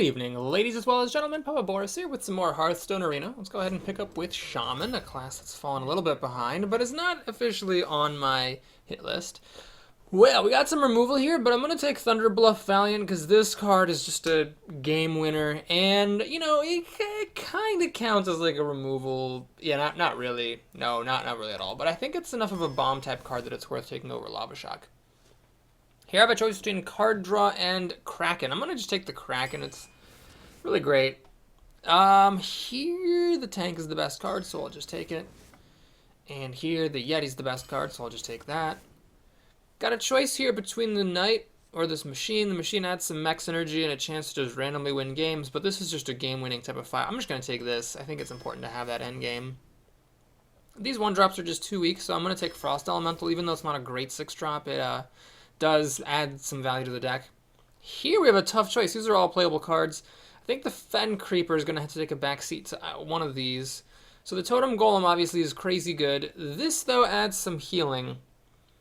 evening, ladies as well as gentlemen. Papa Boris here with some more Hearthstone Arena. Let's go ahead and pick up with Shaman, a class that's fallen a little bit behind, but is not officially on my hit list. Well, we got some removal here, but I'm going to take Thunderbluff Valiant because this card is just a game winner, and, you know, it kind of counts as like a removal. Yeah, not really. No, not really at all, but I think it's enough of a bomb-type card that it's worth taking over Lava Shock. Here I have a choice between Card Draw and Kraken. I'm going to just take the Kraken. It's really great. Here the Tank is the best card, so I'll just take it. And here the Yeti's the best card, so I'll just take that. Got a choice here between the Knight or this Machine. The Machine adds some Mech Synergy and a chance to just randomly win games, but this is just a game-winning type of fight. I'm just going to take this. I think it's important to have that end game. These 1-drops are just too weak, so I'm going to take Frost Elemental, even though it's not a great 6-drop. It, does add some value to the deck. Here we have a tough choice. These are all playable cards. I think the Fen Creeper is going to have to take a backseat to one of these. So the Totem Golem obviously is crazy good. This, though, adds some healing.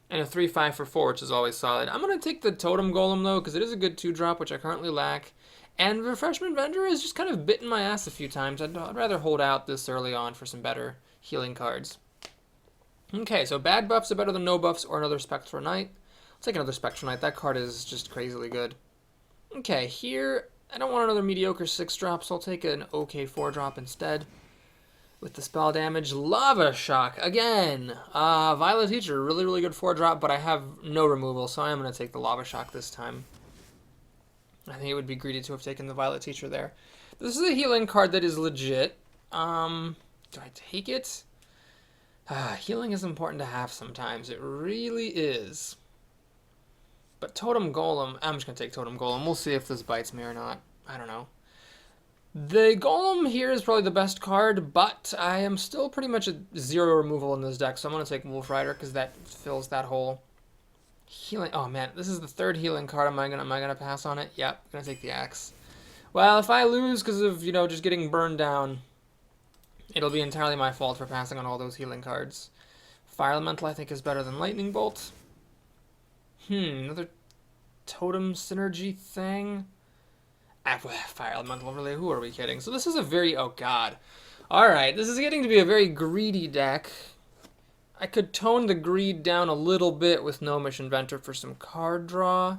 And a 3/5 for 4, which is always solid. I'm going to take the Totem Golem, though, because it is a good 2-drop, which I currently lack. And Refreshment Vendor has just kind of bitten my ass a few times. I'd rather hold out this early on for some better healing cards. Okay, so bad buffs are better than no buffs or another Spectral Knight. I'll take another Spectral Knight. That card is just crazily good. Okay, here, I don't want another mediocre 6-drop, so I'll take an okay 4-drop instead. With the spell damage, Lava Shock, again. Violet Teacher, really good 4-drop, but I have no removal, so I am going to take the Lava Shock this time. I think it would be greedy to have taken the Violet Teacher there. This is a healing card that is legit. Do I take it? Healing is important to have sometimes. It really is. But Totem Golem, I'm just going to take Totem Golem. We'll see if this bites me or not. I don't know. The Golem here is probably the best card, but I am still pretty much at 0 removal in this deck, so I'm going to take Wolf Rider because that fills that hole. Healing, oh man, this is the 3rd healing card. Am I gonna pass on it? Yep, I'm going to take the Axe. Well, if I lose because of, you know, just getting burned down, it'll be entirely my fault for passing on all those healing cards. Fire Elemental I think is better than Lightning Bolt. Another Totem Synergy thing. Fire Elemental, really, who are we kidding? So this is a very, oh god. Alright, this is getting to be a very greedy deck. I could tone the greed down a little bit with Gnomish Inventor for some card draw.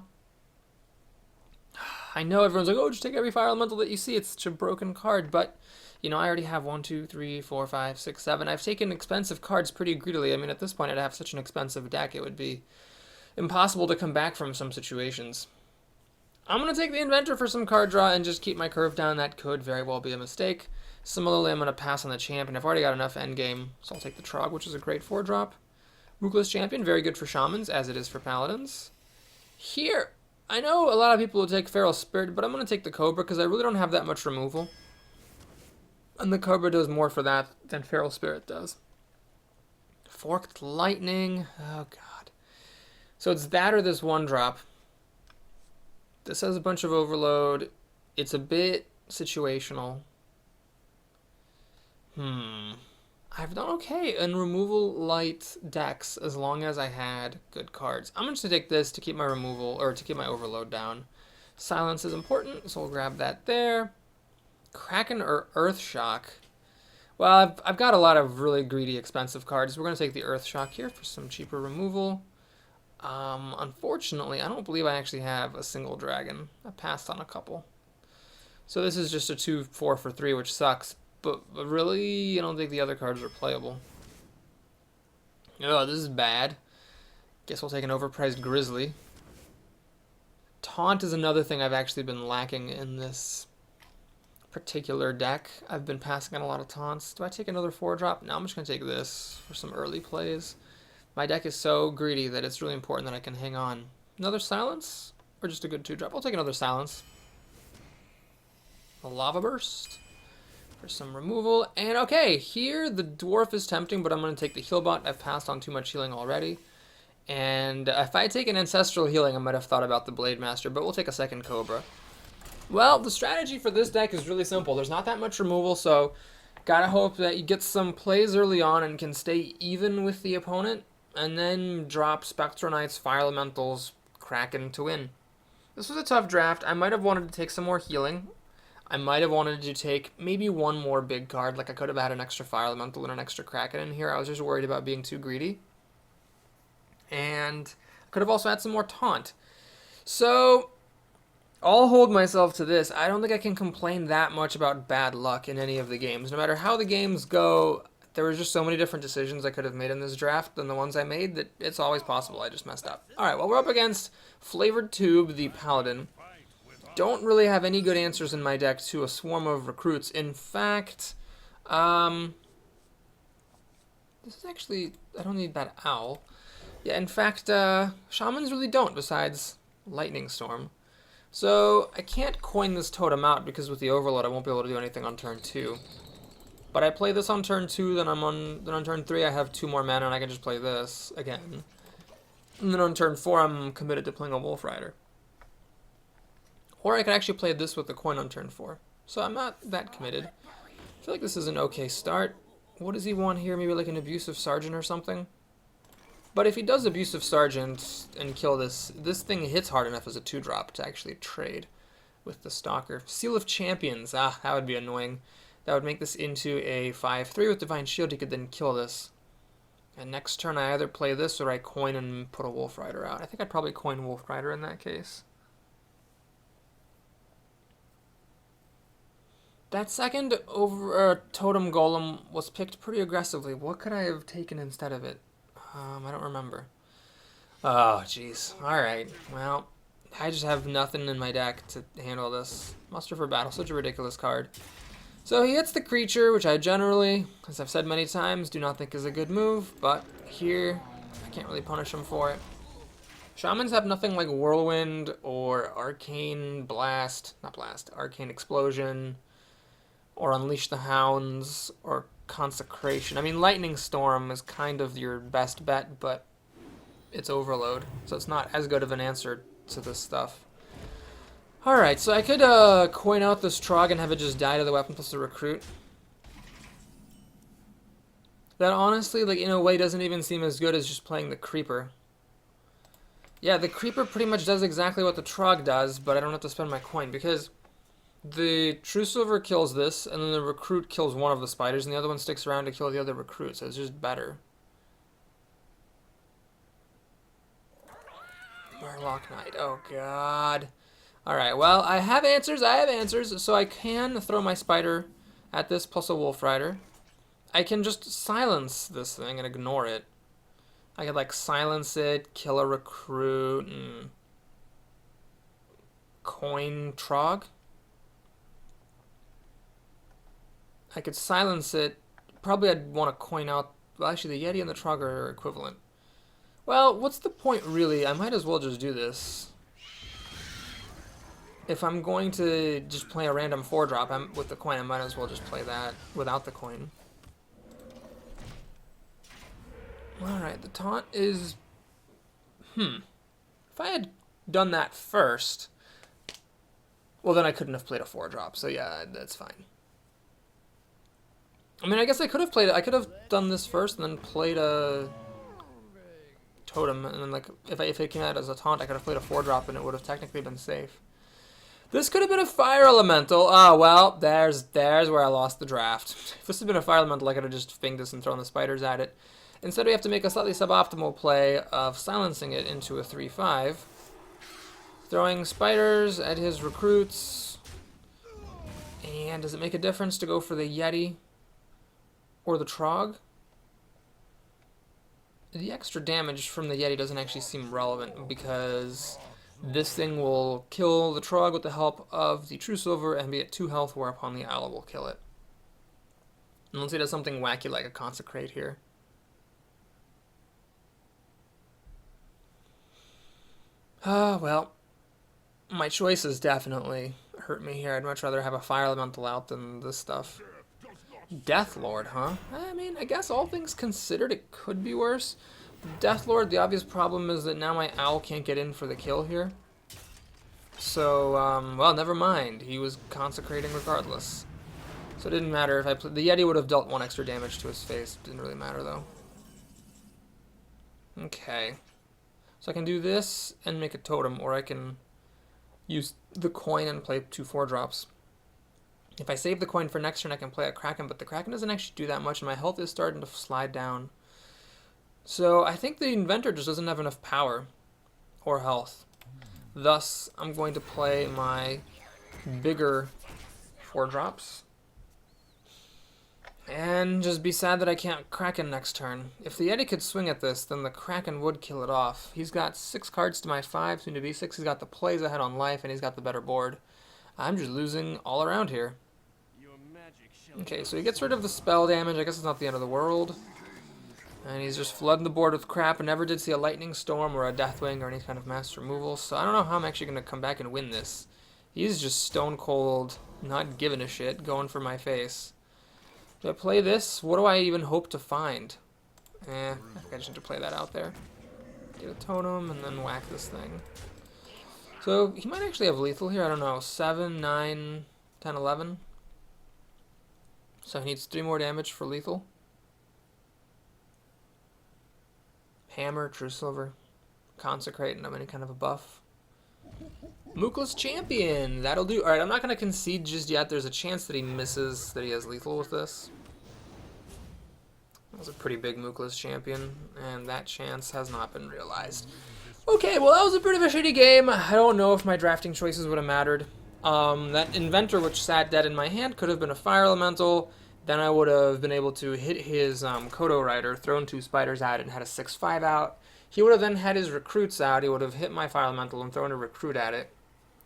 I know everyone's like, oh, just take every Fire Elemental that you see. It's such a broken card, but, you know, I already have 1, 2, 3, 4, 5, 6, 7. I've taken expensive cards pretty greedily. I mean, at this point, I'd have such an expensive deck, it would be impossible to come back from some situations. I'm going to take the Inventor for some card draw and just keep my curve down. That could very well be a mistake. Similarly, I'm going to pass on the Champion. I've already got enough endgame, so I'll take the Trog, which is a great 4-drop. Ruthless Champion, very good for Shamans, as it is for Paladins. Here, I know a lot of people will take Feral Spirit, but I'm going to take the Cobra because I really don't have that much removal. And the Cobra does more for that than Feral Spirit does. Forked Lightning, oh god. So it's that or this 1-drop. This has a bunch of overload. It's a bit situational. I've done okay in removal light decks as long as I had good cards. I'm just going to take this to keep my removal, or to keep my overload down. Silence is important, so we'll grab that there. Kraken or Earth Shock. Well, I've got a lot of really greedy, expensive cards. We're going to take the Earth Shock here for some cheaper removal. Unfortunately, I don't believe I actually have a single dragon. I passed on a couple. So this is just a 2/4 for 3, which sucks. But really, I don't think the other cards are playable. Oh, this is bad. Guess we'll take an overpriced Grizzly. Taunt is another thing I've actually been lacking in this particular deck. I've been passing on a lot of taunts. Do I take another 4-drop? No, I'm just going to take this for some early plays. My deck is so greedy that it's really important that I can hang on. Another Silence? Or just a good 2-drop? I'll take another Silence. A Lava Burst for some removal. And okay, here the Dwarf is tempting, but I'm going to take the Healbot. I've passed on too much healing already. And if I take an Ancestral Healing, I might have thought about the Blade Master, but we'll take a second Cobra. Well, the strategy for this deck is really simple. There's not that much removal, so gotta hope that you get some plays early on and can stay even with the opponent, and then drop Spectral Knights, Fire Elementals, Kraken to win. This was a tough draft. I might have wanted to take some more healing. I might have wanted to take maybe one more big card. Like I could have had an extra Fire Elemental and an extra Kraken in here. I was just worried about being too greedy. And I could have also had some more Taunt. So I'll hold myself to this. I don't think I can complain that much about bad luck in any of the games. No matter how the games go, there was just so many different decisions I could have made in this draft than the ones I made that it's always possible I just messed up. Alright, well, we're up against Flavored Tube, the Paladin. Don't really have any good answers in my deck to a swarm of recruits. In fact, this is actually, I don't need that owl. Yeah, in fact, Shamans really don't, besides Lightning Storm. So I can't coin this totem out because with the overload I won't be able to do anything on turn 2. But I play this on turn 2, then on turn 3 I have 2 more mana and I can just play this again. And then on turn 4 I'm committed to playing a Wolf Rider. Or I could actually play this with the coin on turn 4. So I'm not that committed. I feel like this is an okay start. What does he want here? Maybe like an Abusive Sergeant or something? But if he does Abusive Sergeant and kill this, this thing hits hard enough as a 2-drop to actually trade with the Stalker. Seal of Champions. Ah, that would be annoying. That would make this into a 5/3 with Divine Shield. He could then kill this. And next turn I either play this or I coin and put a Wolf Rider out. I think I'd probably coin Wolf Rider in that case. That second Totem Golem was picked pretty aggressively. What could I have taken instead of it? I don't remember. Oh, jeez. Alright, well, I just have nothing in my deck to handle this. Muster for Battle, such a ridiculous card. So he hits the creature, which I generally, as I've said many times, do not think is a good move, but here, I can't really punish him for it. Shamans have nothing like Whirlwind or Arcane Blast, not Blast, Arcane Explosion, or Unleash the Hounds, or Consecration. I mean, Lightning Storm is kind of your best bet, but it's Overload, so it's not as good of an answer to this stuff. Alright, so I could coin out this Trog and have it just die to the weapon plus the recruit. That honestly, like, in a way doesn't even seem as good as just playing the Creeper. Yeah, the Creeper pretty much does exactly what the Trog does, but I don't have to spend my coin, because the True Silver kills this, and then the recruit kills one of the spiders, and the other one sticks around to kill the other recruit, so it's just better. Warlock Knight, oh god. Alright, well, I have answers, so I can throw my spider at this plus a Wolf Rider. I can just silence this thing and ignore it. I could, like, silence it, kill a recruit, and coin Trog. I could silence it. Probably I'd want to coin out... Well, actually, the Yeti and the Trog are equivalent. Well, what's the point, really? I might as well just do this. If I'm going to just play a random 4-drop with the coin, I might as well just play that without the coin. Alright, the taunt is... If I had done that first... Well, then I couldn't have played a 4-drop, so yeah, that's fine. I mean, I guess I could have played it. I could have done this first and then played a totem, and then, like, if it came out as a taunt, I could have played a 4-drop and it would have technically been safe. This could have been a Fire Elemental. Oh, well, there's where I lost the draft. If this had been a Fire Elemental, I could have just finged this and thrown the spiders at it. Instead, we have to make a slightly suboptimal play of silencing it into a 3/5. Throwing spiders at his recruits. And does it make a difference to go for the Yeti or the Trog? The extra damage from the Yeti doesn't actually seem relevant because this thing will kill the Trog with the help of the True Silver and be at 2 health, whereupon the Owl will kill it. Unless he does something wacky like a Consecrate here. Well, my choices definitely hurt me here. I'd much rather have a Fire Elemental out than this stuff. Deathlord, huh? I mean, I guess all things considered, it could be worse. Deathlord, the obvious problem is that now my Owl can't get in for the kill here. So, well, never mind. He was consecrating regardless. So it didn't matter if I played... The Yeti would have dealt 1 extra damage to his face. Didn't really matter, though. Okay. So I can do this and make a totem, or I can use the coin and play 2 4-drops. If I save the coin for next turn, I can play a Kraken, but the Kraken doesn't actually do that much, and my health is starting to slide down. So I think the Inventor just doesn't have enough power or health. Thus, I'm going to play my bigger 4-drops. And just be sad that I can't Kraken next turn. If the Yeti could swing at this, then the Kraken would kill it off. He's got 6 cards to my 5, soon to be 6. He's got the plays ahead on life, and he's got the better board. I'm just losing all around here. Okay, so he gets rid of the spell damage. I guess it's not the end of the world. And he's just flooding the board with crap. I never did see a Lightning Storm or a Deathwing or any kind of mass removal, so I don't know how I'm actually going to come back and win this. He's just stone cold, not giving a shit, going for my face. Do I play this? What do I even hope to find? I think I just need to play that out there. Get a totem and then whack this thing. So he might actually have lethal here. I don't know. 7, 9, 10, 11. So he needs 3 more damage for lethal. Hammer, True Silver, Consecrate, and I'm any kind of a buff. Mookless Champion! That'll do. Alright, I'm not going to concede just yet. There's a chance that he misses, that he has lethal with this. That was a pretty big Mookless Champion, and that chance has not been realized. Okay, well that was a bit of a shitty game. I don't know if my drafting choices would have mattered. That Inventor, which sat dead in my hand, could have been a Fire Elemental. Then I would have been able to hit his Kodo Rider, thrown 2 spiders at it, and had a 6/5 out. He would have then had his recruits out. He would have hit my Fire Elemental and thrown a recruit at it.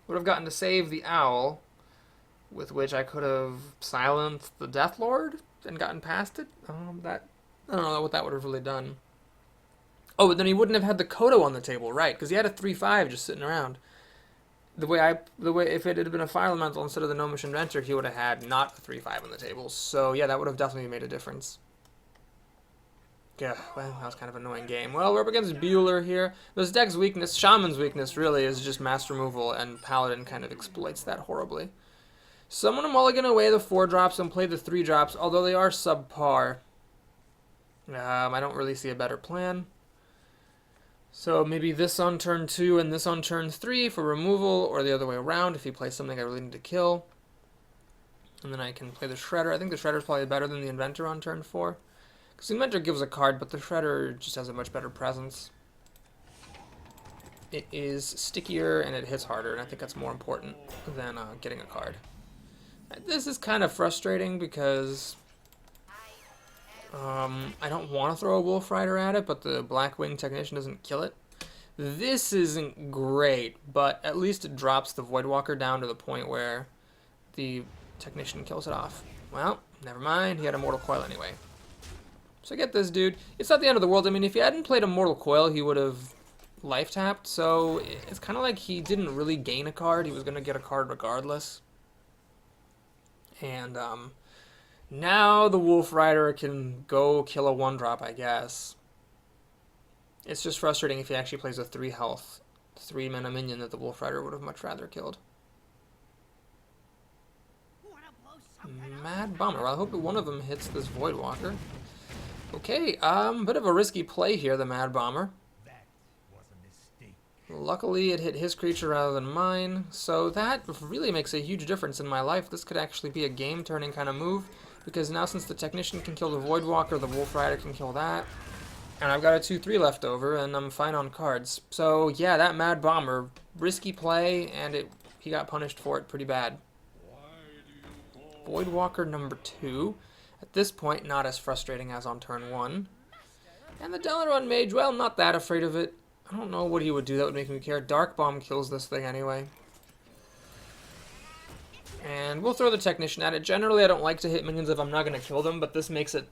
Would have gotten to save the Owl, with which I could have silenced the Death Lord and gotten past it. I don't know what that would have really done. Oh, but then he wouldn't have had the Kodo on the table, right? Because he had a 3/5 just sitting around. The way if it had been a Fire Elemental instead of the Gnomish Inventor, he would have had not a 3/5 on the table. So yeah, that would have definitely made a difference. Yeah, well, that was kind of an annoying game. Well, we're up against Bueller here. This deck's weakness, Shaman's weakness, really, is just mass removal, and Paladin kind of exploits that horribly. So I'm going to mulligan away the 4-drops and play the 3-drops, although they are subpar. I don't really see a better plan. So maybe this on turn 2 and this on turn 3 for removal, or the other way around if he plays something I really need to kill. And then I can play the Shredder. I think the Shredder is probably better than the Inventor on turn 4. Because the Inventor gives a card, but the Shredder just has a much better presence. It is stickier and it hits harder, and I think that's more important than getting a card. This is kind of frustrating because I don't want to throw a Wolf Rider at it, but the Blackwing Technician doesn't kill it. This isn't great, but at least it drops the Voidwalker down to the point where the Technician kills it off. Well, never mind. He had a Mortal Coil anyway. So I get this dude. It's not the end of the world. I mean, if he hadn't played a Mortal Coil, he would have life tapped. So it's kind of like he didn't really gain a card. He was going to get a card regardless. And now the Wolf Rider can go kill a 1-drop, I guess. It's just frustrating if he actually plays a 3 health, 3-mana minion that the Wolf Rider would have much rather killed. Mad Bomber. Well, I hope one of them hits this Voidwalker. Okay, bit of a risky play here, the Mad Bomber. Luckily, it hit his creature rather than mine, so that really makes a huge difference in my life. This could actually be a game-turning kind of move, because now since the Technician can kill the Voidwalker, the Wolf Rider can kill that, and I've got a 2/3 left over, and I'm fine on cards. So yeah, that Mad Bomber, risky play, and he got punished for it pretty bad. Voidwalker number 2. At this point, not as frustrating as on turn 1. And the Dalaran Mage, well, not that afraid of it. I don't know what he would do that would make me care. Dark Bomb kills this thing anyway. And we'll throw the Technician at it. Generally, I don't like to hit minions if I'm not going to kill them, but this makes it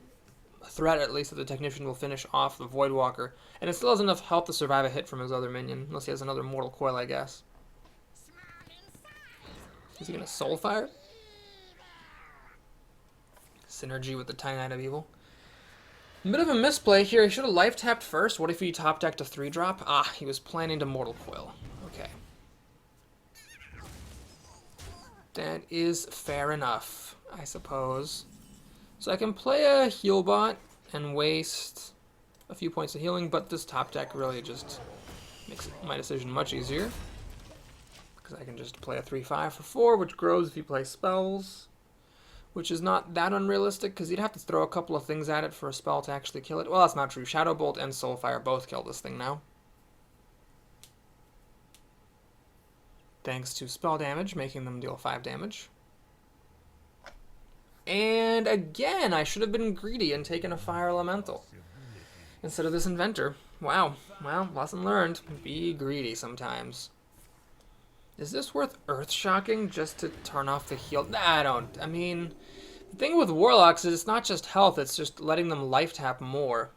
a threat at least that the Technician will finish off the Voidwalker. And it still has enough health to survive a hit from his other minion, unless he has another Mortal Coil, I guess. Is he going to Soulfire? Synergy with the Tiny Knight of Evil. A bit of a misplay here. He should have life tapped first. What if he top decked a 3-drop? Ah, he was planning to Mortal Coil. Okay. That is fair enough, I suppose. So I can play a heal bot and waste a few points of healing, but this top deck really just makes my decision much easier. Because I can just play a 3/5 for 4, which grows if you play spells. which is not that unrealistic because you'd have to throw a couple of things at it for a spell to actually kill it. Well, that's not true. Shadow Bolt and Soulfire both kill this thing now. Thanks to spell damage, making them deal 5 damage. And again, I should have been greedy and taken a Fire Elemental instead of this Inventor. Wow. Well, lesson learned. Be greedy sometimes. Is this worth Earth-shocking just to turn off the heal? Nah, I don't. I mean, the thing with Warlocks is it's not just health, it's just letting them life tap more.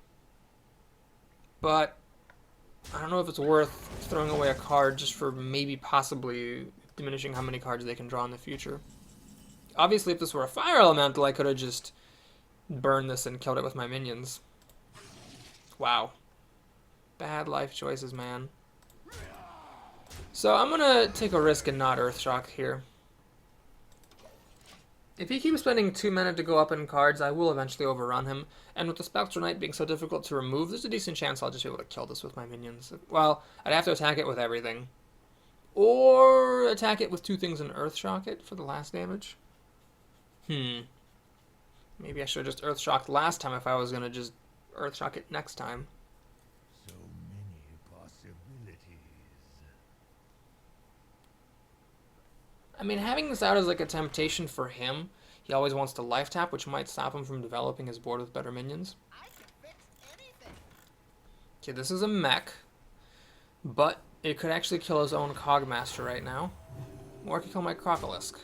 But I don't know if it's worth throwing away a card just for maybe possibly diminishing how many cards they can draw in the future. Obviously, if this were a Fire Elemental, I could have just burned this and killed it with my minions. Wow. Bad life choices, man. So I'm going to take a risk and not Earthshock here. If he keeps spending 2 mana to go up in cards, I will eventually overrun him. And with the Spectral Knight being so difficult to remove, there's a decent chance I'll just be able to kill this with my minions. Well, I'd have to attack it with everything. Or attack it with 2 things and Earthshock it for the last damage. Maybe I should have just Earthshocked last time if I was going to just Earthshock it next time. So many possibilities. I mean, having this out is like a temptation for him. He always wants to life tap, which might stop him from developing his board with better minions. Okay, this is a mech, but it could actually kill his own Cogmaster right now. Or it could kill my Crocolisk.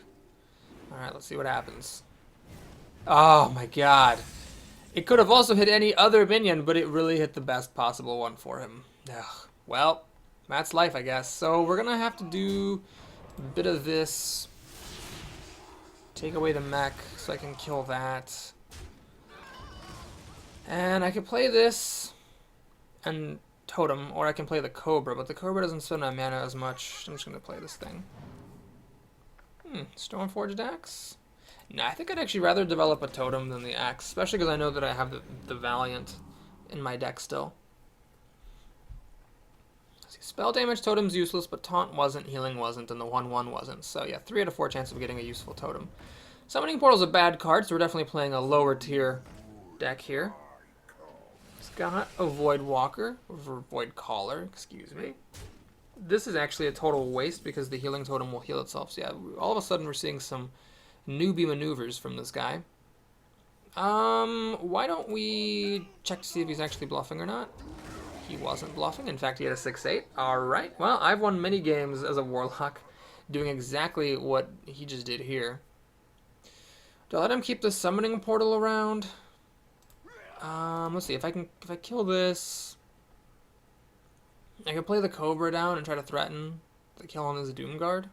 Alright, let's see what happens. Oh my god. It could have also hit any other minion, but it really hit the best possible one for him. Ugh. Well, that's life, I guess. So we're gonna have to do a bit of this. Take away the mech so I can kill that. And I can play this and Totem, or I can play the Cobra, but the Cobra doesn't spend my mana as much. I'm just gonna play this thing. Stoneforged Axe? Nah, I think I'd actually rather develop a Totem than the Axe, especially because I know that I have the Valiant in my deck still. See, spell damage Totem's useless, but Taunt wasn't, Healing wasn't, and the 1/1 wasn't. So yeah, 3 out of 4 chance of getting a useful Totem. Summoning Portal's a bad card, so we're definitely playing a lower tier deck here. It's got a Void Walker, or Void Caller, excuse me. This is actually a total waste because the Healing Totem will heal itself. So yeah, all of a sudden we're seeing some newbie maneuvers from this guy. Why don't we check to see if he's actually bluffing or not? He wasn't bluffing. In fact, he had a 6/8. Alright, well, I've won many games as a Warlock doing exactly what he just did here. Do I let him keep the Summoning Portal around? Let's see, if I kill this, I can play the Cobra down and try to threaten the kill on his Doomguard.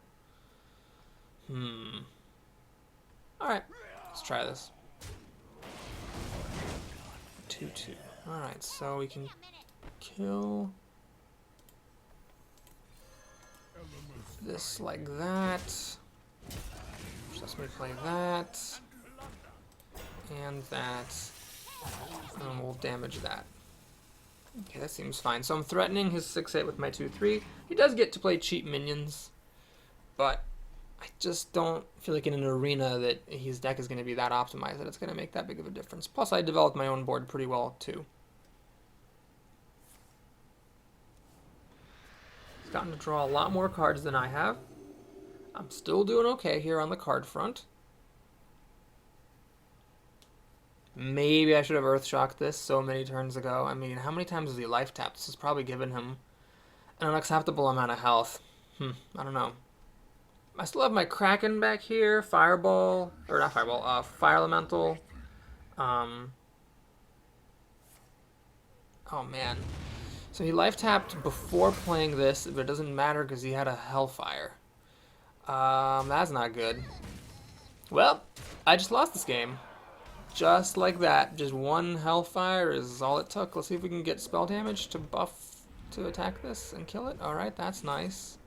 Alright, let's try this. 2/2. Alright, so we can kill this like that. Which lets me play that. And that. And we'll damage that. Okay, that seems fine. So I'm threatening his 6/8 with my 2/3. He does get to play cheap minions, but I just don't feel like in an arena that his deck is going to be that optimized that it's going to make that big of a difference. Plus, I developed my own board pretty well, too. He's gotten to draw a lot more cards than I have. I'm still doing okay here on the card front. Maybe I should have Earthshocked this so many turns ago. I mean, how many times has he life tapped? This has probably given him an unacceptable amount of health. I don't know. I still have my Kraken back here, Fireball, or not Fireball, Fire Elemental. Oh man. So he life tapped before playing this, but it doesn't matter because he had a Hellfire. That's not good. Well, I just lost this game. Just like that. Just one Hellfire is all it took. Let's see if we can get spell damage to buff to attack this and kill it. Alright, that's nice.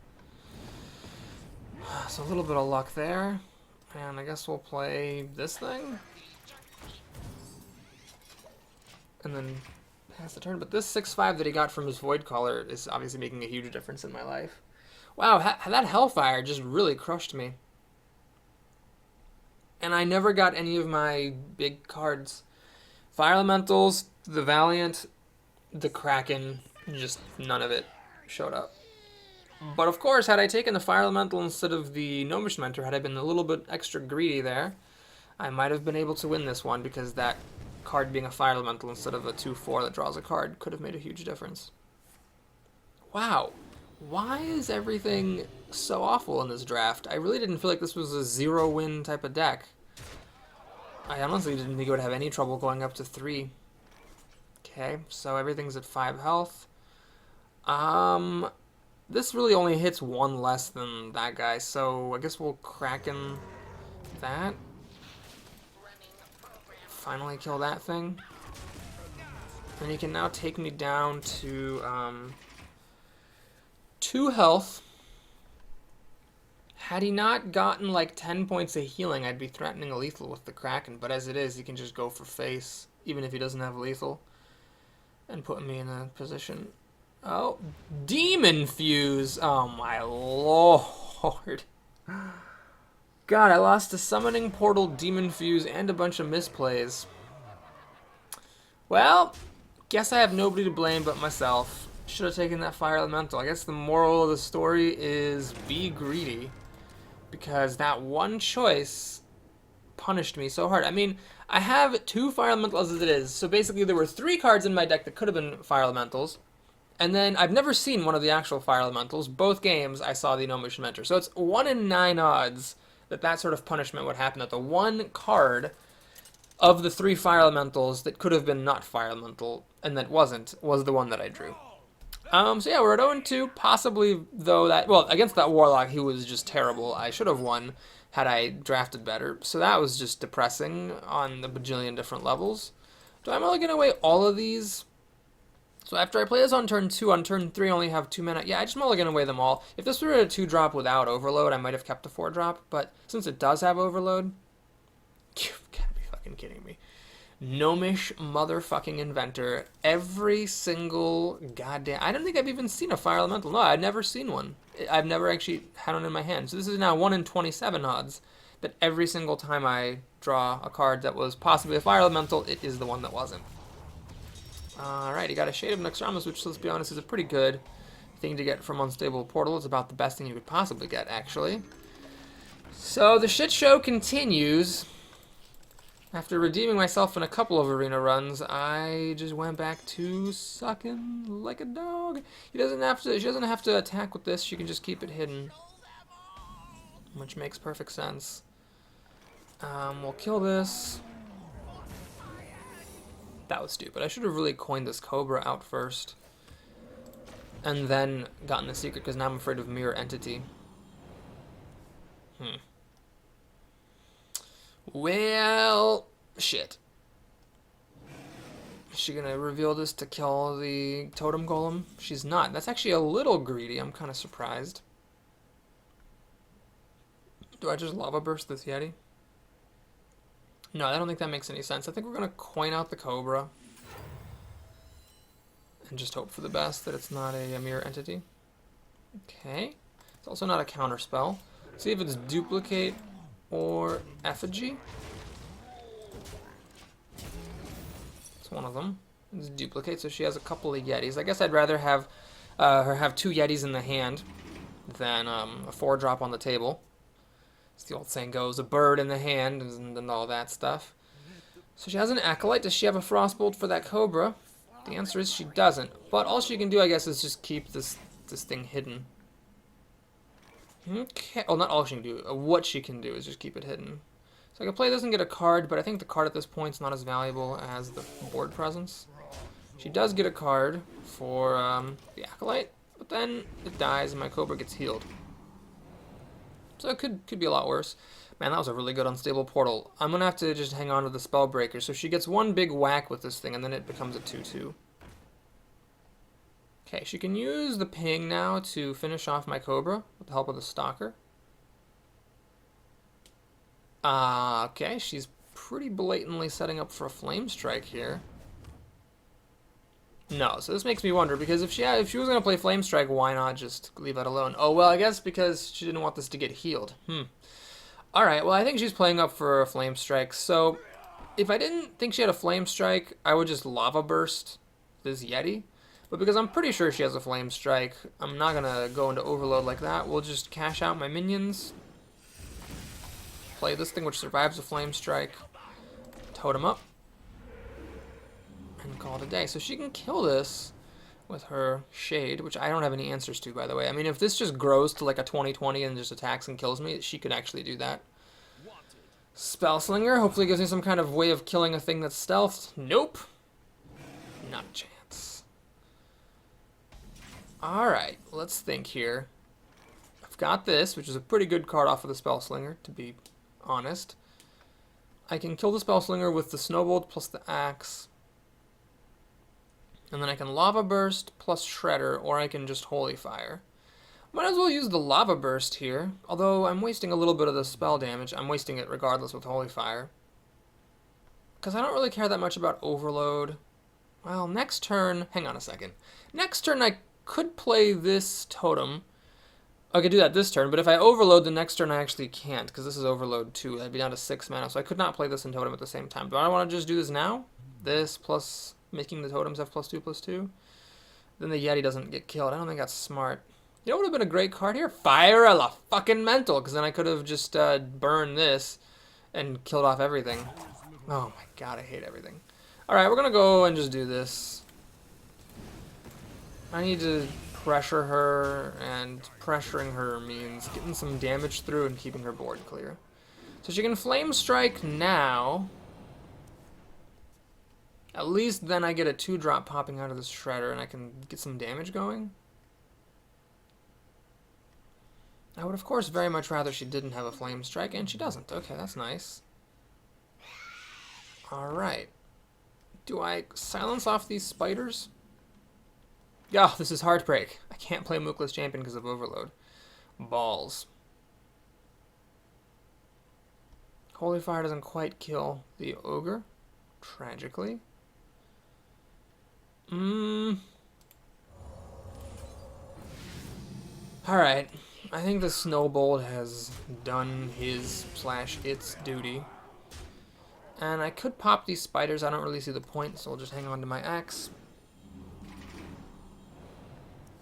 So a little bit of luck there. And I guess we'll play this thing. And then pass the turn. But this 6/5 that he got from his Void Caller is obviously making a huge difference in my life. Wow, that Hellfire just really crushed me. And I never got any of my big cards. Fire Elementals, the Valiant, the Kraken, just none of it showed up. But of course, had I taken the Fire Elemental instead of the Gnomish Mentor, had I been a little bit extra greedy there, I might have been able to win this one because that card being a Fire Elemental instead of a 2/4 that draws a card could have made a huge difference. Wow. Why is everything so awful in this draft? I really didn't feel like this was a 0-win type of deck. I honestly didn't think it would have any trouble going up to 3. Okay, so everything's at 5 health. This really only hits 1 less than that guy, so I guess we'll Kraken that. Finally kill that thing. And he can now take me down to 2 health. Had he not gotten like 10 points of healing, I'd be threatening a lethal with the Kraken, but as it is, he can just go for face, even if he doesn't have lethal, and put me in a position. Oh, Demon Fuse! Oh my lord. God, I lost a Summoning Portal, Demon Fuse, and a bunch of misplays. Well, guess I have nobody to blame but myself. Should have taken that Fire Elemental. I guess the moral of the story is be greedy, because that one choice punished me so hard. I mean, I have 2 Fire Elementals as it is, so basically there were 3 cards in my deck that could have been Fire Elementals, and then I've never seen one of the actual Fire Elementals. Both games I saw the Gnomish Mentor, so it's 1 in 9 odds that that sort of punishment would happen, that the one card of the 3 Fire Elementals that could have been not Fire Elemental, and that wasn't, was the one that I drew. So yeah, we're at 0-2, possibly, though, that, well, against that Warlock, he was just terrible. I should have won had I drafted better, so that was just depressing on a bajillion different levels. Do I mulligan away all of these? So after I play this on turn 2, on turn 3 I only have 2 mana. Yeah, I just mulligan away them all. If this were a 2-drop without Overload, I might have kept a 4-drop, but since it does have Overload, you've got to be fucking kidding me. Gnomish motherfucking inventor. Every single goddamn... I don't think I've even seen a Fire Elemental. No, I've never seen one. I've never actually had one in my hand. So this is now 1 in 27 odds that every single time I draw a card that was possibly a Fire Elemental, it is the one that wasn't. Alright, he got a Shade of Noxramas, which, let's be honest, is a pretty good thing to get from Unstable Portal. It's about the best thing you could possibly get, actually. So the shit show continues. After redeeming myself in a couple of arena runs, I just went back to sucking like a dog. She doesn't have to attack with this. She can just keep it hidden, which makes perfect sense. We'll kill this. That was stupid. I should have really coined this Cobra out first, and then gotten the secret, because now I'm afraid of Mirror Entity. Well, shit. Is she gonna reveal this to kill the Totem Golem? She's not. That's actually a little greedy. I'm kind of surprised. Do I just Lava Burst this Yeti? No, I don't think that makes any sense. I think we're gonna coin out the Cobra and just hope for the best that it's not a Mirror Entity. Okay. It's also not a counter spell. See if it's Duplicate or Effigy. It's one of them. It's Duplicate, so she has a couple of Yetis. I guess I'd rather have her have 2 Yetis in the hand than a 4-drop on the table. As the old saying goes, a bird in the hand and all that stuff. So she has an Acolyte. Does she have a Frostbolt for that Cobra? The answer is she doesn't. But all she can do, I guess, is just keep this thing hidden. Okay. Oh, not all she can do. What she can do is just keep it hidden. So I can play this and get a card, but I think the card at this point is not as valuable as the board presence. She does get a card for the Acolyte, but then it dies and my Cobra gets healed. So it could be a lot worse. Man, that was a really good Unstable Portal. I'm going to have to just hang on to the Spellbreaker. So she gets one big whack with this thing, and then it becomes a 2/2. Okay, she can use the ping now to finish off my Cobra with the help of the Stalker. Okay, she's pretty blatantly setting up for a Flame Strike here. No, so this makes me wonder, because if she was going to play Flame Strike, why not just leave that alone? Oh, well, I guess because she didn't want this to get healed. Alright, well I think she's playing up for a Flame Strike, so if I didn't think she had a Flame Strike, I would just Lava Burst this Yeti. But because I'm pretty sure she has a Flame Strike, I'm not going to go into Overload like that. We'll just cash out my minions, play this thing which survives a Flame Strike, totem up, and call it a day. So she can kill this with her Shade, which I don't have any answers to, by the way. I mean, if this just grows to like a 20/20 and just attacks and kills me, she could actually do that. Spellslinger hopefully gives me some kind of way of killing a thing that's stealthed. Nope. Not a chance. Alright, let's think here. I've got this, which is a pretty good card off of the Spellslinger, to be honest. I can kill the Spellslinger with the Snowbolt plus the Axe. And then I can Lava Burst plus Shredder, or I can just Holy Fire. Might as well use the Lava Burst here, although I'm wasting a little bit of the spell damage. I'm wasting it regardless with Holy Fire. Because I don't really care that much about Overload. Well, next turn... Hang on a second. Next turn I could play this Totem. I could do that this turn, but if I Overload the next turn I actually can't, because this is Overload 2. I'd be down to 6 mana, so I could not play this and Totem at the same time. Do I want to just do this now? This plus making the Totems have +2/+2? Then the Yeti doesn't get killed. I don't think that's smart. You know what would have been a great card here? Fire a la fucking Mental, because then I could have just burned this and killed off everything. Oh my god, I hate everything. Alright, we're going to go and just do this. I need to pressure her, and pressuring her means getting some damage through and keeping her board clear. So she can Flame Strike now. At least then I get a 2-drop popping out of this Shredder and I can get some damage going. I would, of course, very much rather she didn't have a Flame Strike, and she doesn't. Okay, that's nice. Alright. Do I silence off these spiders? Oh, this is Heartbreak. I can't play Mookless Champion because of Overload. Balls. Holy Fire doesn't quite kill the Ogre, tragically. Alright. I think the Snowbolt has done his/its duty. And I could pop these spiders. I don't really see the point, so I'll just hang on to my axe.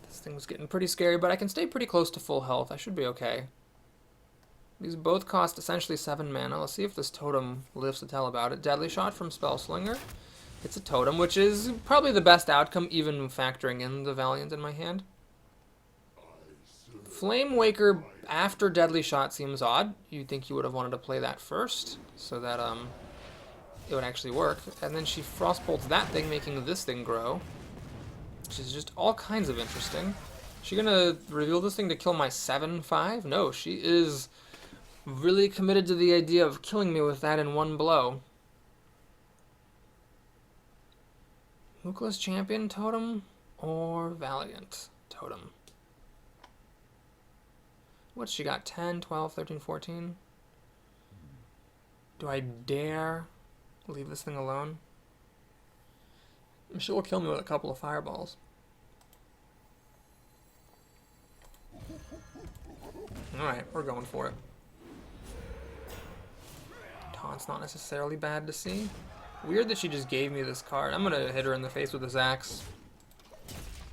This thing's getting pretty scary, but I can stay pretty close to full health. I should be okay. These both cost essentially 7 mana. Let's see if this Totem lives to tell about it. Deadly Shot from Spellslinger. It's a Totem, which is probably the best outcome, even factoring in the Valiant in my hand. Flame Waker after Deadly Shot seems odd. You'd think you would have wanted to play that first, so that it would actually work. And then she Frostbolts that thing, making this thing grow, which is just all kinds of interesting. Is she gonna reveal this thing to kill my 7/5? No, she is really committed to the idea of killing me with that in one blow. Mookless Champion Totem or Valiant Totem? What's she got? 10, 12, 13, 14? Do I dare leave this thing alone? She will kill me with a couple of fireballs. Alright, we're going for it. Taunt's not necessarily bad to see. Weird that she just gave me this card. I'm gonna hit her in the face with this axe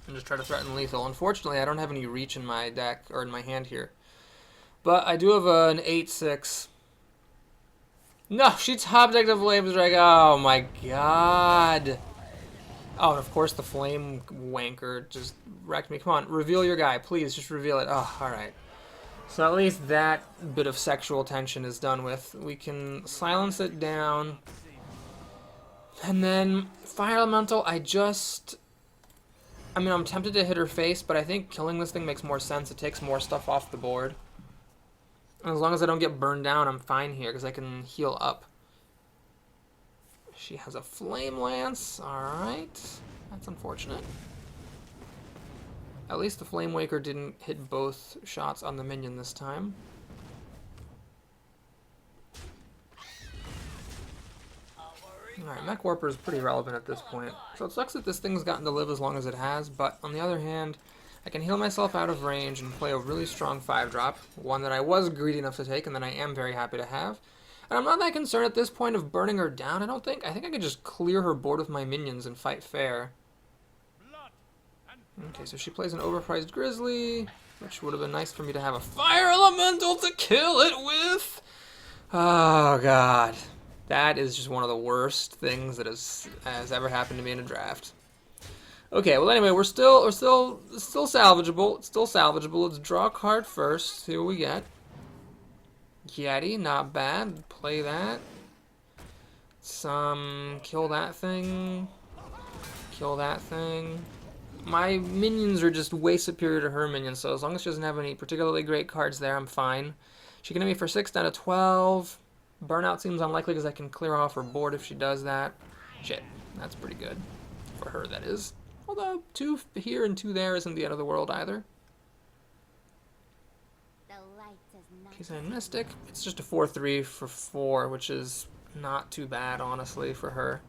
and just try to threaten lethal. Unfortunately, I don't have any reach in my deck, or in my hand here. But I do have an 8/6. No, she top decked a Flame Strike. Oh my god. Oh, and of course the Flame Wanker just wrecked me. Come on, reveal your guy. Please, just reveal it. Oh, alright. So at least that bit of sexual tension is done with. We can silence it down. And then Fire Elemental, I mean, I'm tempted to hit her face, but I think killing this thing makes more sense. It takes more stuff off the board. And as long as I don't get burned down, I'm fine here, because I can heal up. She has a Flame Lance. Alright. That's unfortunate. At least the Flame Waker didn't hit both shots on the minion this time. Alright, Mech Warper is pretty relevant at this point. So it sucks that this thing's gotten to live as long as it has, but on the other hand, I can heal myself out of range and play a really strong 5-drop, one that I was greedy enough to take and that I am very happy to have. And I'm not that concerned at this point of burning her down, I don't think. I think I could just clear her board with my minions and fight fair. Okay, so she plays an overpriced Grizzly, which would have been nice for me to have a Fire Elemental to kill it with. Oh, God. That is just one of the worst things that has ever happened to me in a draft. Okay, well anyway, we're still salvageable. It's still salvageable. Let's draw a card first. See what we get. Yeti, not bad. Play that. Kill that thing. Kill that thing. My minions are just way superior to her minions, so as long as she doesn't have any particularly great cards there, I'm fine. She can hit me for 6 down to 12. Burnout seems unlikely because I can clear off her board if she does that. Shit, that's pretty good. For her, that is. Although, 2 here and 2 there isn't the end of the world either. Keystone Mystic. It's just a 4-3 for 4, which is not too bad, honestly, for her.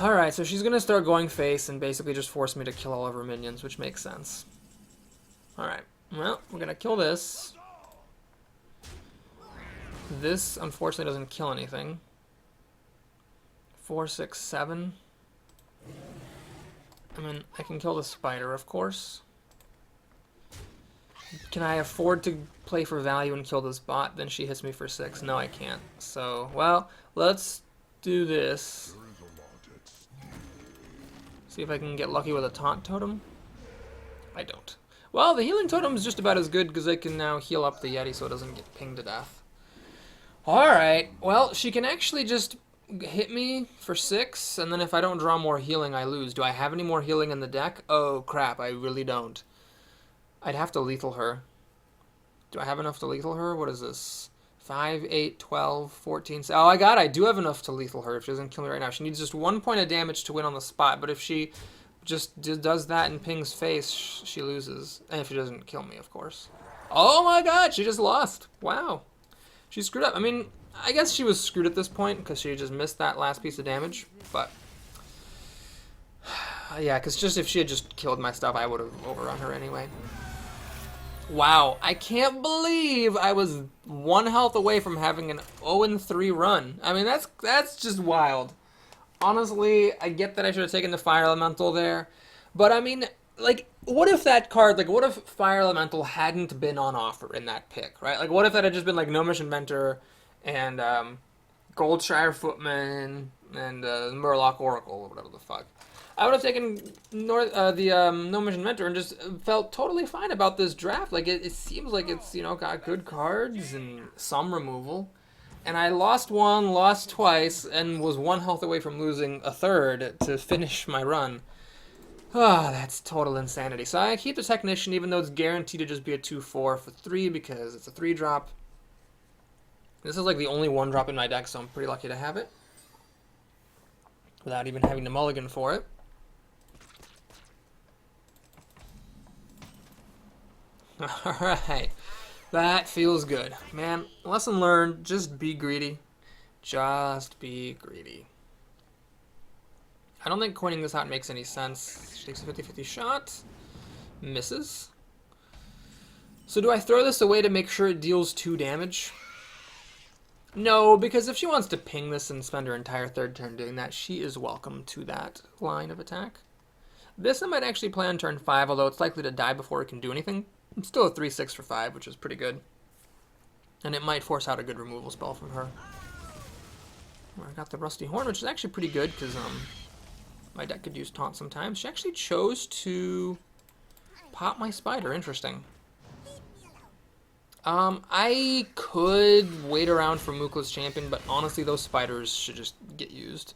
Alright, so she's going to start going face and basically just force me to kill all of her minions, which makes sense. Alright, well, we're going to kill this. This, unfortunately, doesn't kill anything. 4, 6, 7. I mean, I can kill the spider, of course. Can I afford to play for value and kill this bot? Then she hits me for 6. No, I can't. So, well, let's do this. See if I can get lucky with a taunt totem. I don't. Well, the healing totem is just about as good because I can now heal up the Yeti so it doesn't get pinged to death. Alright, well, she can actually just hit me for 6, and then if I don't draw more healing, I lose. Do I have any more healing in the deck? Oh, crap, I really don't. I'd have to lethal her. Do I have enough to lethal her? What is this? 5, 8, 12, 14... Oh, I do have enough to lethal her if she doesn't kill me right now. She needs just 1 point of damage to win on the spot, but if she just does that and pings face, she loses. And if she doesn't kill me, of course. Oh my god, she just lost. Wow. She screwed up. I mean, I guess she was screwed at this point because she just missed that last piece of damage, but... yeah, because just if she had just killed my stuff, I would have overrun her anyway. Wow, I can't believe I was 1 health away from having an 0-3 run. I mean, that's just wild. Honestly, I get that I should have taken the Fire Elemental there, but I mean, like, what if that card, like, what if Fire Elemental hadn't been on offer in that pick, right? Like, what if that had just been, like, Gnomish Inventor and Goldshire Footman and Murloc Oracle or whatever the fuck? I would have taken the Gnomish Inventor and just felt totally fine about this draft. Like, it seems like it's, you know, got good cards and some removal. And I lost 1, lost twice, and was 1 health away from losing a 3rd to finish my run. Ah, oh, that's total insanity. So I keep the Technician even though it's guaranteed to just be a 2-4 for 3 because it's a 3-drop. This is like the only 1-drop in my deck, so I'm pretty lucky to have it. Without even having to mulligan for it. Alright, that feels good. Man, lesson learned, just be greedy. Just be greedy. I don't think coining this out makes any sense. She takes a 50-50 shot. Misses. So do I throw this away to make sure it deals 2 damage? No, because if she wants to ping this and spend her entire 3rd turn doing that, she is welcome to that line of attack. This I might actually play on turn 5, although it's likely to die before it can do anything. It's still a 3-6 for 5, which is pretty good. And it might force out a good removal spell from her. I got the Rusty Horn, which is actually pretty good, because my deck could use taunt sometimes. She actually chose to pop my spider. Interesting. I could wait around for Mookla's Champion, but honestly, those spiders should just get used.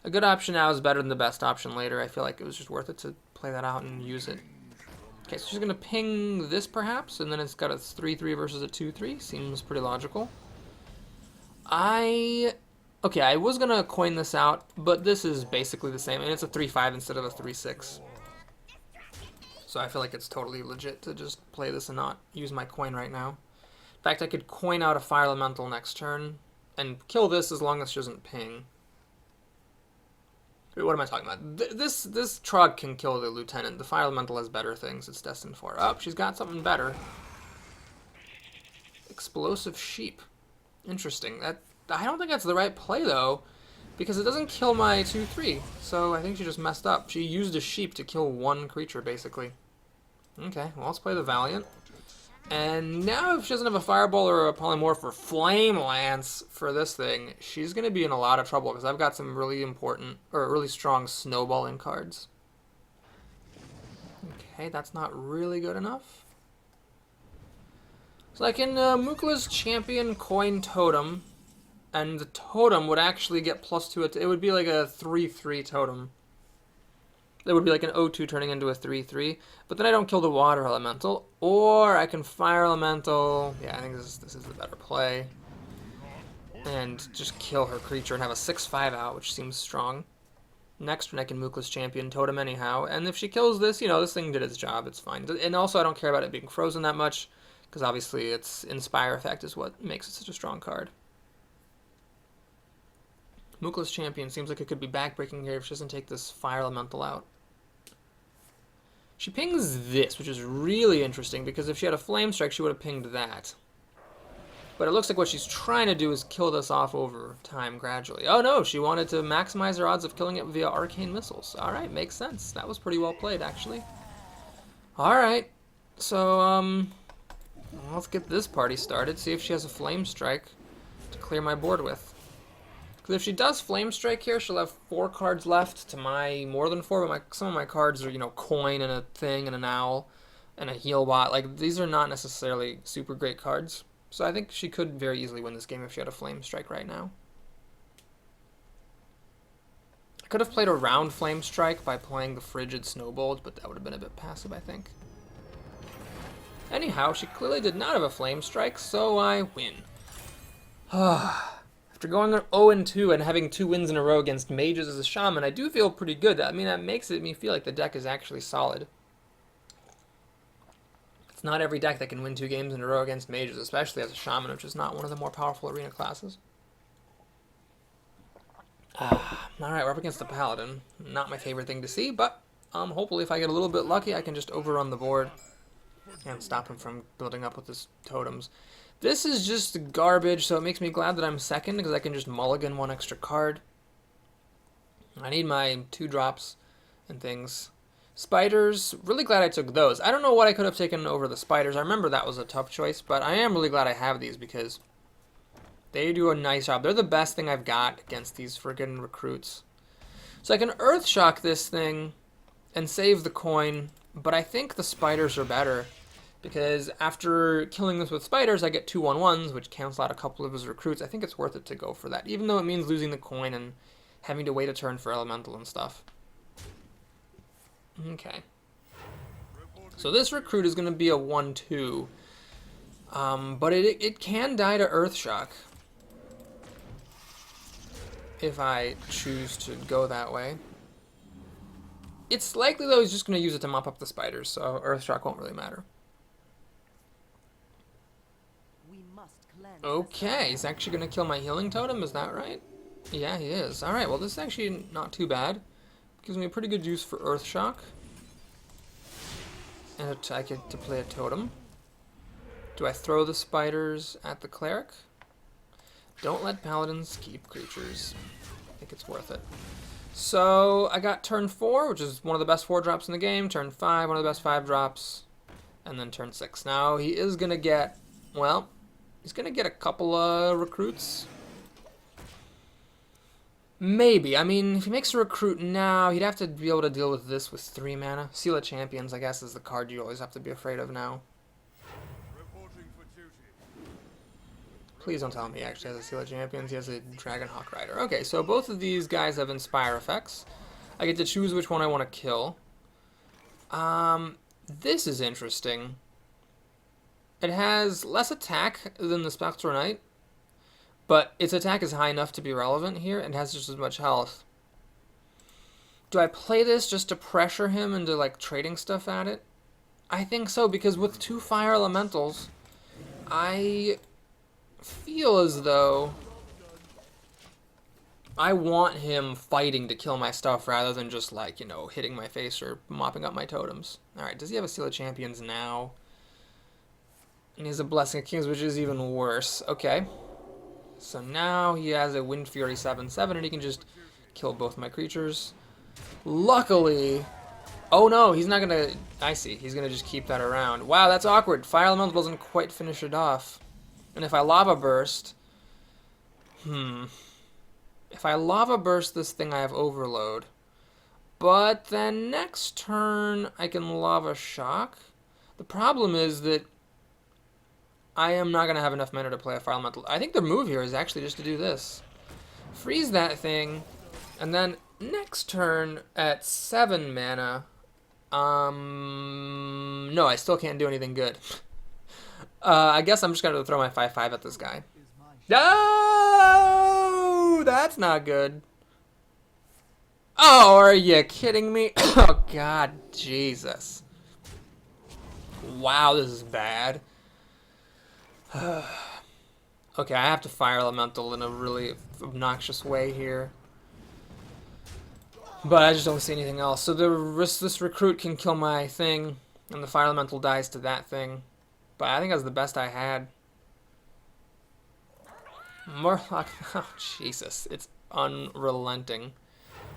A good option now is better than the best option later. I feel like it was just worth it to play that out and use it. Okay, so she's going to ping this, perhaps, and then it's got a 3-3 versus a 2-3. Seems pretty logical. Okay, I was going to coin this out, but this is basically the same, and it's a 3-5 instead of a 3-6. So I feel like it's totally legit to just play this and not use my coin right now. In fact, I could coin out a Fire Elemental next turn and kill this as long as she doesn't ping. What am I talking about? This Trog can kill the Lieutenant. The Fire Elemental has better things it's destined for. Oh, she's got something better. Explosive Sheep. Interesting. I don't think that's the right play, though, because it doesn't kill my 2/3. So I think she just messed up. She used a sheep to kill one creature, basically. Okay, well, let's play the Valiant. And now if she doesn't have a Fireball or a Polymorph or Flame Lance for this thing, she's going to be in a lot of trouble because I've got some really important, or really strong snowballing cards. Okay, that's not really good enough. So I can Mukla's Champion Coin Totem, and the totem would actually get +2. It would be like a 3/3 totem. It would be like an 0/2 turning into a 3/3. But then I don't kill the Water Elemental. Or I can Fire Elemental. Yeah, I think this is the better play. And just kill her creature and have a 6/5 out, which seems strong. Next turn I can Mukla's Champion Totem anyhow. And if she kills this, you know, this thing did its job. It's fine. And also I don't care about it being frozen that much, because obviously its Inspire effect is what makes it such a strong card. Mukla's Champion seems like it could be backbreaking here if she doesn't take this Fire Elemental out. She pings this, which is really interesting, because if she had a Flame Strike, she would have pinged that. But it looks like what she's trying to do is kill this off over time gradually. Oh no, she wanted to maximize her odds of killing it via Arcane Missiles. Alright, makes sense. That was pretty well played, actually. Alright, so, let's get this party started, see if she has a Flame Strike to clear my board with. Because if she does Flame Strike here, she'll have 4 cards left to my more than 4, but some of my cards are, you know, Coin and a Thing and an Owl and a Heal Bot. Like, these are not necessarily super great cards. So I think she could very easily win this game if she had a Flame Strike right now. I could have played around Flame Strike by playing the Frigid Snowbolt, but that would have been a bit passive, I think. Anyhow, she clearly did not have a Flame Strike, so I win. After going 0-2 and having 2 wins in a row against mages as a shaman, I do feel pretty good. I mean, that makes me feel like the deck is actually solid. It's not every deck that can win 2 games in a row against mages, especially as a shaman, which is not one of the more powerful arena classes. Alright, we're up against the paladin. Not my favorite thing to see, but hopefully if I get a little bit lucky, I can just overrun the board and stop him from building up with his totems. This is just garbage, so it makes me glad that I'm second, because I can just mulligan 1 extra card. I need my 2 drops and things. Spiders, really glad I took those. I don't know what I could have taken over the spiders. I remember that was a tough choice, but I am really glad I have these, because they do a nice job. They're the best thing I've got against these friggin' recruits. So I can Earthshock this thing and save the coin, but I think the spiders are better. Because after killing this with spiders, I get 2 1/1s, which cancel out a couple of his recruits. I think it's worth it to go for that, even though it means losing the coin and having to wait a turn for elemental and stuff. Okay. So this recruit is going to be a 1/2. But it can die to Earthshock if I choose to go that way. It's likely, though, he's just going to use it to mop up the spiders, so Earthshock won't really matter. Okay, he's actually going to kill my healing totem, is that right? Yeah, he is. Alright, well this is actually not too bad. Gives me a pretty good use for Earthshock. And I get to play a totem. Do I throw the spiders at the cleric? Don't let paladins keep creatures. I think it's worth it. So I got turn 4, which is one of the best 4 drops in the game. Turn 5, one of the best 5 drops. And then turn 6. Now he is going to get, well, he's going to get a couple of recruits. Maybe. I mean, if he makes a recruit now, he'd have to be able to deal with this with 3 mana. Seal of Champions, I guess, is the card you always have to be afraid of now. Please don't tell me he actually has a Seal of Champions. He has a Dragonhawk Rider. Okay, so both of these guys have Inspire effects. I get to choose which one I want to kill. This is interesting. It has less attack than the Spectral Knight, but its attack is high enough to be relevant here, and has just as much health. Do I play this just to pressure him into, like, trading stuff at it? I think so, because with 2 fire elementals, I feel as though I want him fighting to kill my stuff rather than just, like, you know, hitting my face or mopping up my totems. Alright, does he have a Seal of Champions now? And he has a Blessing of Kings, which is even worse. Okay. So now he has a Wind Fury 7/7, and he can just kill both my creatures. Luckily... Oh no, he's not gonna... I see, he's gonna just keep that around. Wow, that's awkward. Fire Elemental doesn't quite finish it off. And if I Lava Burst... If I Lava Burst this thing, I have Overload. But then next turn, I can Lava Shock. The problem is that I am not going to have enough mana to play a Fire Elemental. I think the move here is actually just to do this. Freeze that thing, and then next turn at 7 mana, no, I still can't do anything good. I guess I'm just going to throw my 5/5 at this guy. Oh, that's not good. Oh, are you kidding me? Oh, God, Jesus. Wow, this is bad. Okay, I have to Fire Elemental in a really obnoxious way here. But I just don't see anything else. So this recruit can kill my thing, and the Fire Elemental dies to that thing. But I think that's the best I had. Murloc, oh Jesus, it's unrelenting.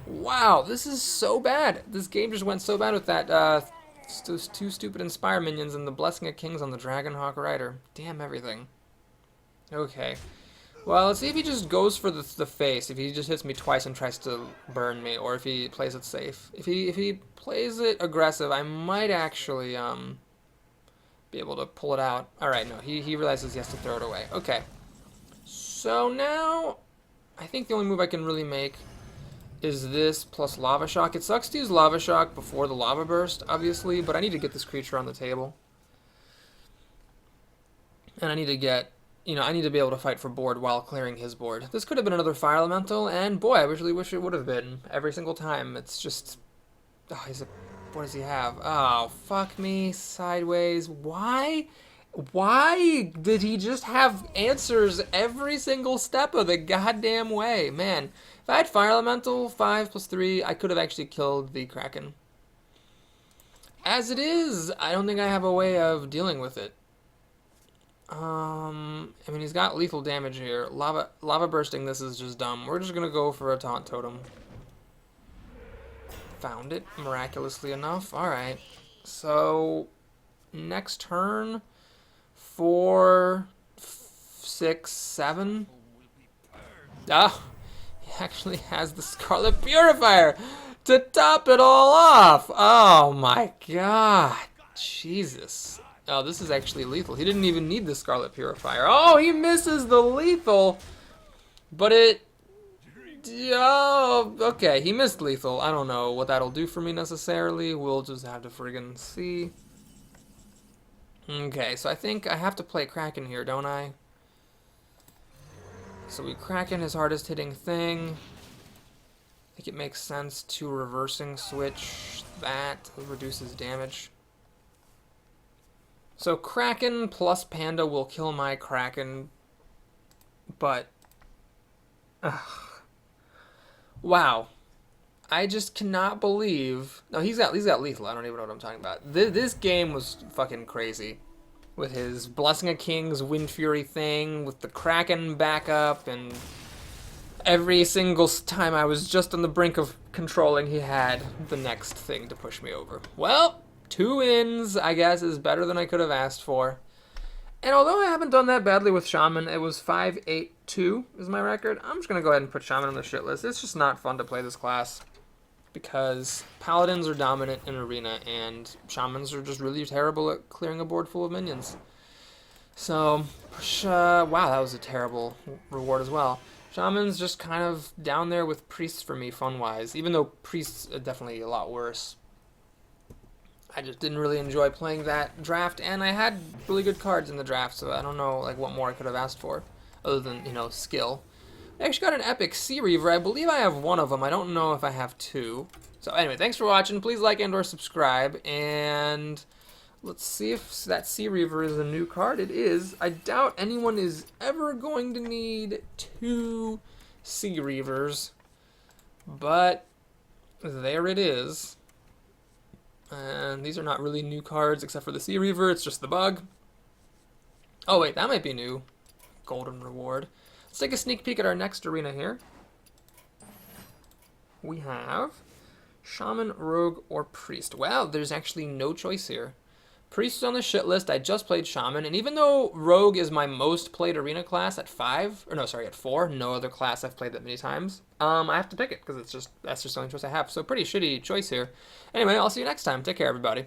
Wow, this is so bad. This game just went so bad with that, those 2 stupid Inspire minions and the Blessing of Kings on the Dragonhawk Rider. Damn everything. Okay. Well, let's see if he just goes for the face. If he just hits me twice and tries to burn me, or if he plays it safe. If he plays it aggressive, I might actually be able to pull it out. All right, no, he realizes he has to throw it away. Okay. So now, I think the only move I can really make is this plus Lava Shock. It sucks to use Lava Shock before the Lava Burst, obviously, but I need to get this creature on the table. And I need to get, you know, I need to be able to fight for board while clearing his board. This could have been another Fire Elemental, and boy, I really wish it would have been. Every single time. It's just, oh, what does he have? Oh, fuck me, sideways. Why? Why did he just have answers every single step of the goddamn way? Man, if I had Fire Elemental, 5/3, I could have actually killed the Kraken. As it is, I don't think I have a way of dealing with it. I mean, he's got lethal damage here. Lava bursting this is just dumb. We're just gonna go for a Taunt Totem. Found it, miraculously enough. Alright. So, next turn... 4, 6, 7. Ah, he actually has the Scarlet Purifier to top it all off. Oh my God, Jesus. Oh, this is actually lethal. He didn't even need the Scarlet Purifier. Oh, he misses the lethal, but it. Oh, okay, he missed lethal. I don't know what that'll do for me necessarily. We'll just have to friggin' see. Okay, so I think I have to play Kraken here, don't I? So we Kraken his hardest hitting thing. I think it makes sense to reversing switch that. It reduces damage. So Kraken plus Panda will kill my Kraken, but... Wow. I just cannot believe... No, he's got lethal. I don't even know what I'm talking about. This game was fucking crazy. With his Blessing of Kings, Wind Fury thing, with the Kraken backup, and every single time I was just on the brink of controlling, he had the next thing to push me over. Well, 2 wins, I guess, is better than I could have asked for. And although I haven't done that badly with Shaman, it was 5-8-2 is my record. I'm just going to go ahead and put Shaman on the shit list. It's just not fun to play this class. Because Paladins are dominant in Arena, and Shamans are just really terrible at clearing a board full of minions. So, wow, that was a terrible reward as well. Shaman's just kind of down there with Priests for me, fun-wise, even though Priests are definitely a lot worse. I just didn't really enjoy playing that draft, and I had really good cards in the draft, so I don't know like what more I could have asked for, other than, you know, skill. I actually got an epic Sea Reaver. I believe I have 1 of them. I don't know if I have 2. So anyway, thanks for watching. Please like and or subscribe. And let's see if that Sea Reaver is a new card. It is. I doubt anyone is ever going to need 2 Sea Reavers. But there it is. And these are not really new cards except for the Sea Reaver. It's just the bug. Oh, wait, that might be new. Golden Reward. Let's take a sneak peek at our next arena here. We have Shaman, Rogue, or Priest. Wow, there's actually no choice here. Priest is on the shit list. I just played Shaman, and even though Rogue is my most played arena class at 5, or no, sorry, at 4, no other class I've played that many times, I have to pick it because that's just the only choice I have. So pretty shitty choice here. Anyway, I'll see you next time. Take care, everybody.